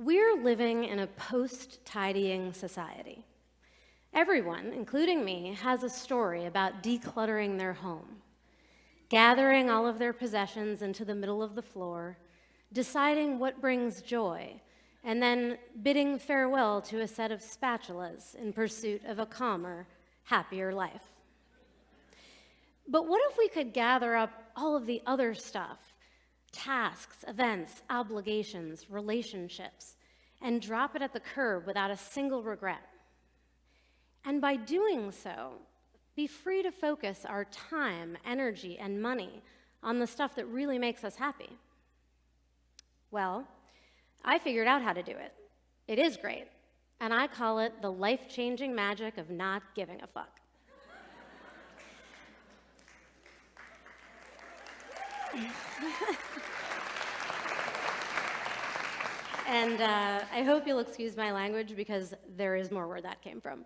We're living in a post-tidying society. Everyone, including me, has a story about decluttering their home, gathering all of their possessions into the middle of the floor, deciding what brings joy, and then bidding farewell to a set of spatulas in pursuit of a calmer, happier life. But what if we could gather up all of the other stuff, tasks, events, obligations, relationships, and drop it at the curb without a single regret? And by doing so, be free to focus our time, energy, and money on the stuff that really makes us happy. Well, I figured out how to do it. It is great, and I call it the life-changing magic of not giving a fuck. And I hope you'll excuse my language because there is more where that came from.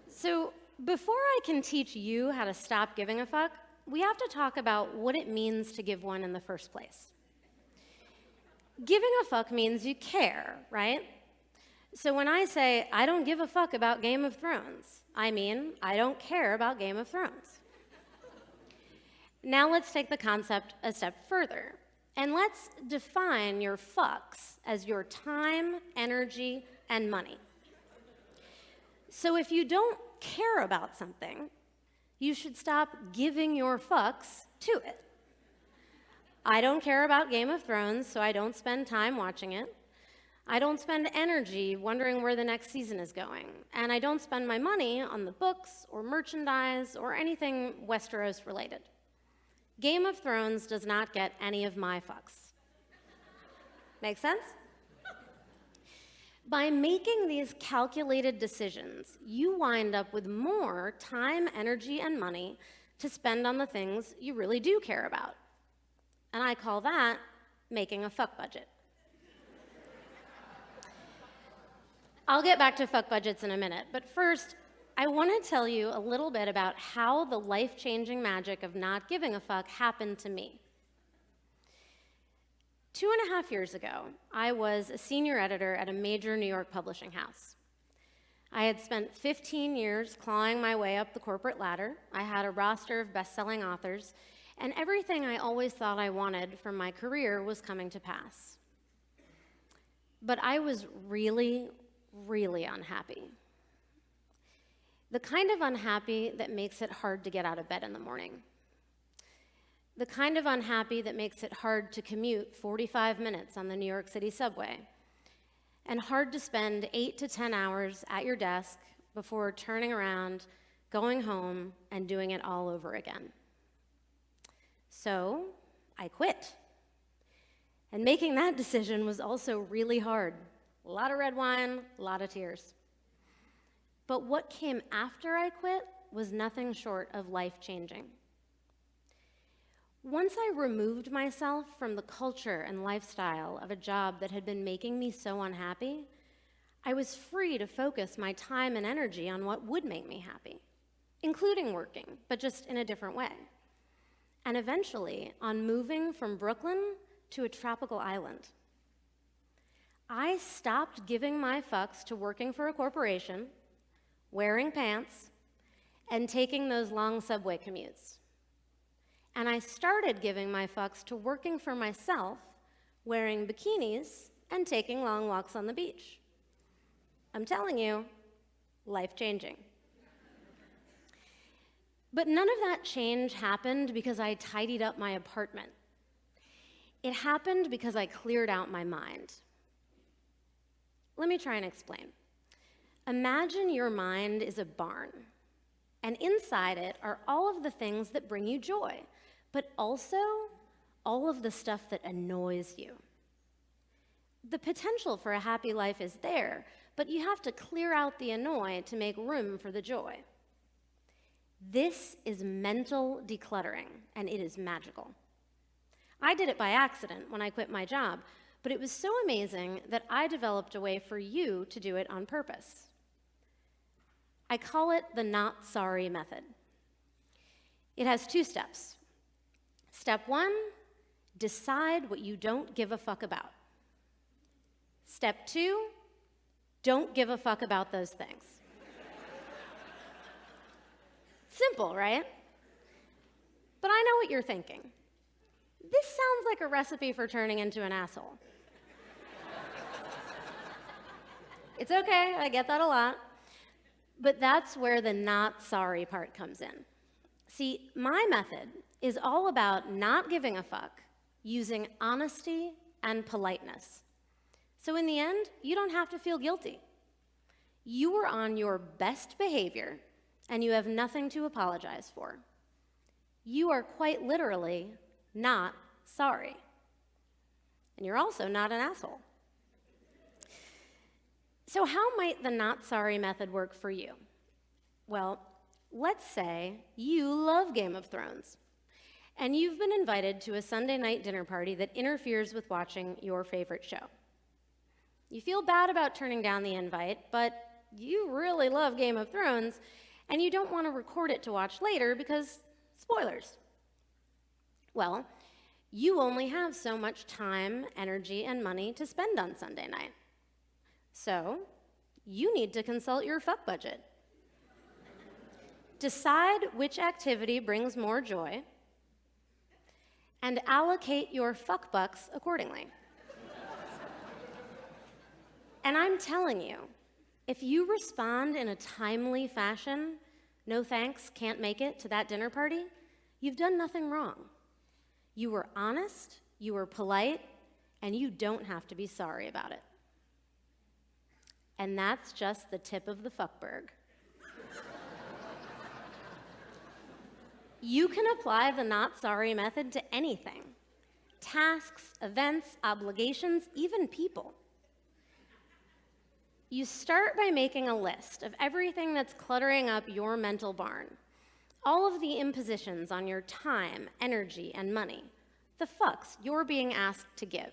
So before I can teach you how to stop giving a fuck, we have to talk about what it means to give one in the first place. Giving a fuck means you care, right? So when I say, I don't give a fuck about Game of Thrones, I mean, I don't care about Game of Thrones. Now let's take the concept a step further, and let's define your fucks as your time, energy, and money. So if you don't care about something, you should stop giving your fucks to it. I don't care about Game of Thrones, so I don't spend time watching it. I don't spend energy wondering where the next season is going. And I don't spend my money on the books or merchandise or anything Westeros related. Game of Thrones does not get any of my fucks. Make sense? By making these calculated decisions, you wind up with more time, energy, and money to spend on the things you really do care about. And I call that making a fuck budget. I'll get back to fuck budgets in a minute, but first, I want to tell you a little bit about how the life-changing magic of not giving a fuck happened to me. 2.5 years ago, I was a senior editor at a major New York publishing house. I had spent 15 years clawing my way up the corporate ladder. I had a roster of best-selling authors, and everything I always thought I wanted from my career was coming to pass. But I was really, really unhappy. The kind of unhappy that makes it hard to get out of bed in the morning. The kind of unhappy that makes it hard to commute 45 minutes on the New York City subway, and hard to spend 8 to 10 hours at your desk before turning around, going home, and doing it all over again. So I quit. And making that decision was also really hard. A lot of red wine, a lot of tears. But what came after I quit was nothing short of life-changing. Once I removed myself from the culture and lifestyle of a job that had been making me so unhappy, I was free to focus my time and energy on what would make me happy, including working, but just in a different way. And eventually, on moving from Brooklyn to a tropical island. I stopped giving my fucks to working for a corporation, wearing pants, and taking those long subway commutes. And I started giving my fucks to working for myself, wearing bikinis, and taking long walks on the beach. I'm telling you, life-changing. But none of that change happened because I tidied up my apartment. It happened because I cleared out my mind. Let me try and explain. Imagine your mind is a barn, and inside it are all of the things that bring you joy, but also all of the stuff that annoys you. The potential for a happy life is there, but you have to clear out the annoy to make room for the joy. This is mental decluttering, and it is magical. I did it by accident when I quit my job, but it was so amazing that I developed a way for you to do it on purpose. I call it the not sorry method. It has 2 steps. Step 1, decide what you don't give a fuck about. Step 2, don't give a fuck about those things. Simple, right? But I know what you're thinking. This sounds like a recipe for turning into an asshole. It's okay, I get that a lot. But that's where the not sorry part comes in. See, my method is all about not giving a fuck, using honesty and politeness. So in the end, you don't have to feel guilty. You were on your best behavior, and you have nothing to apologize for. You are quite literally not sorry. And you're also not an asshole. So how might the not sorry method work for you? Well, let's say you love Game of Thrones, and you've been invited to a Sunday night dinner party that interferes with watching your favorite show. You feel bad about turning down the invite, but you really love Game of Thrones, and you don't want to record it to watch later because spoilers. Well, you only have so much time, energy, and money to spend on Sunday night. So, you need to consult your fuck budget. Decide which activity brings more joy, and allocate your fuck bucks accordingly. And I'm telling you, if you respond in a timely fashion, no thanks, can't make it to that dinner party, you've done nothing wrong. You were honest, you were polite, and you don't have to be sorry about it. And that's just the tip of the fuckberg. You can apply the not sorry method to anything. Tasks, events, obligations, even people. You start by making a list of everything that's cluttering up your mental barn. All of the impositions on your time, energy, and money. The fucks you're being asked to give.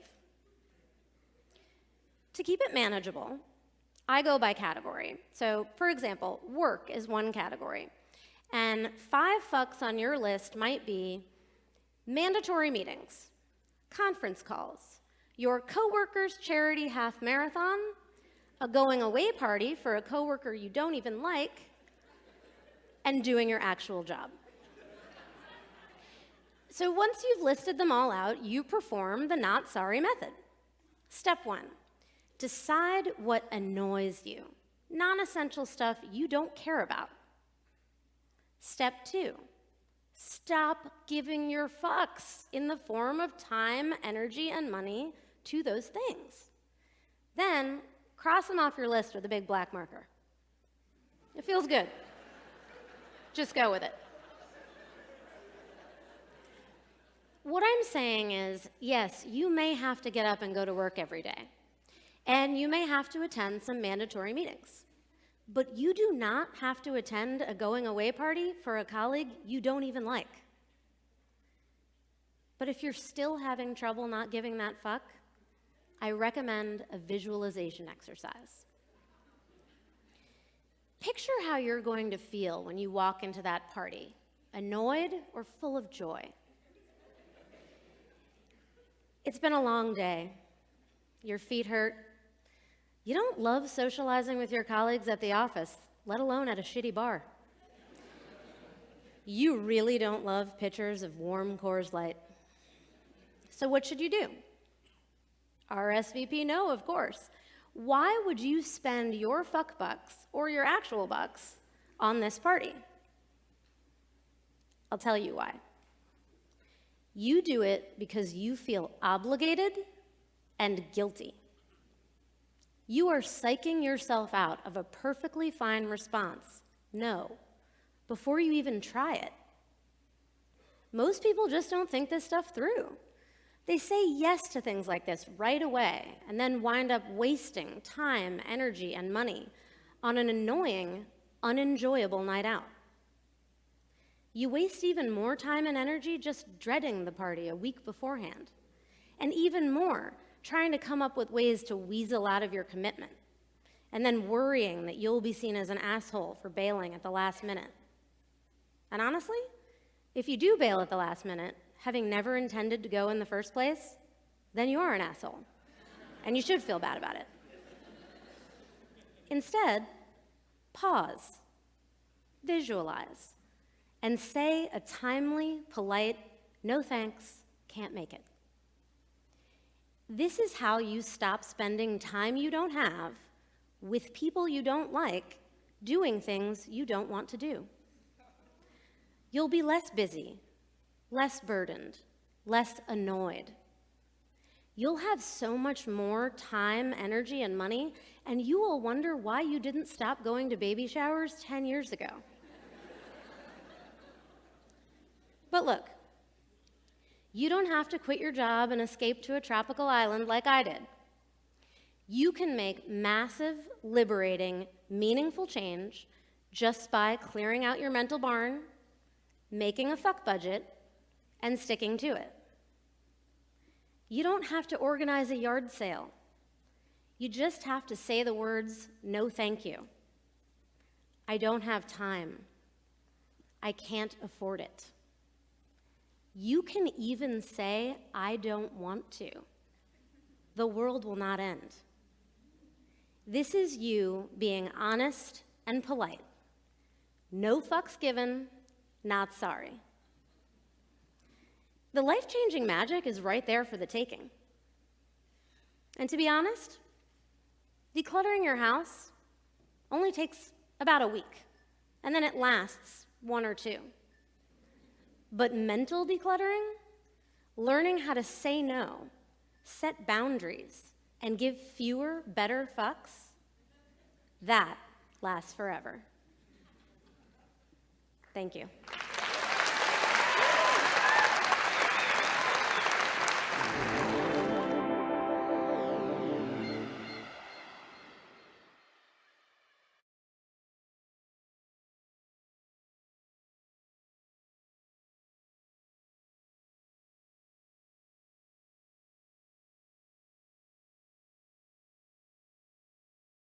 To keep it manageable, I go by category. So, for example, work is one category. And 5 fucks on your list might be mandatory meetings, conference calls, your coworker's charity half marathon, a going away party for a coworker you don't even like, and doing your actual job. So once you've listed them all out, you perform the not sorry method. Step 1, decide what annoys you, non-essential stuff you don't care about. Step 2, stop giving your fucks in the form of time, energy, and money to those things. Then, cross them off your list with a big black marker. It feels good. Just go with it. What I'm saying is, yes, you may have to get up and go to work every day, and you may have to attend some mandatory meetings. But you do not have to attend a going away party for a colleague you don't even like. But if you're still having trouble not giving that fuck, I recommend a visualization exercise. Picture how you're going to feel when you walk into that party, annoyed or full of joy. It's been a long day. Your feet hurt. You don't love socializing with your colleagues at the office, let alone at a shitty bar. You really don't love pictures of warm Coors Light. So what should you do? RSVP no, of course. Why would you spend your fuck bucks, or your actual bucks, on this party? I'll tell you why. You do it because you feel obligated and guilty. You are psyching yourself out of a perfectly fine response, no, before you even try it. Most people just don't think this stuff through. They say yes to things like this right away and then wind up wasting time, energy, and money on an annoying, unenjoyable night out. You waste even more time and energy just dreading the party a week beforehand, and even more trying to come up with ways to weasel out of your commitment, and then worrying that you'll be seen as an asshole for bailing at the last minute. And honestly, if you do bail at the last minute, having never intended to go in the first place, then you are an asshole. and you should feel bad about it. Instead, pause, visualize, and say a timely, polite, no thanks, can't make it. This is how you stop spending time you don't have with people you don't like doing things you don't want to do. You'll be less busy, less burdened, less annoyed. You'll have so much more time, energy, and money, and you will wonder why you didn't stop going to baby showers 10 years ago. But look, you don't have to quit your job and escape to a tropical island like I did. You can make massive, liberating, meaningful change just by clearing out your mental barn, making a fuck budget, and sticking to it. You don't have to organize a yard sale. You just have to say the words, no thank you. I don't have time. I can't afford it. You can even say, I don't want to. The world will not end. This is you being honest and polite. No fucks given, not sorry. The life-changing magic is right there for the taking. And to be honest, decluttering your house only takes about a week, and then it lasts 1 or 2. But mental decluttering, learning how to say no, set boundaries, and give fewer, better fucks, that lasts forever. Thank you.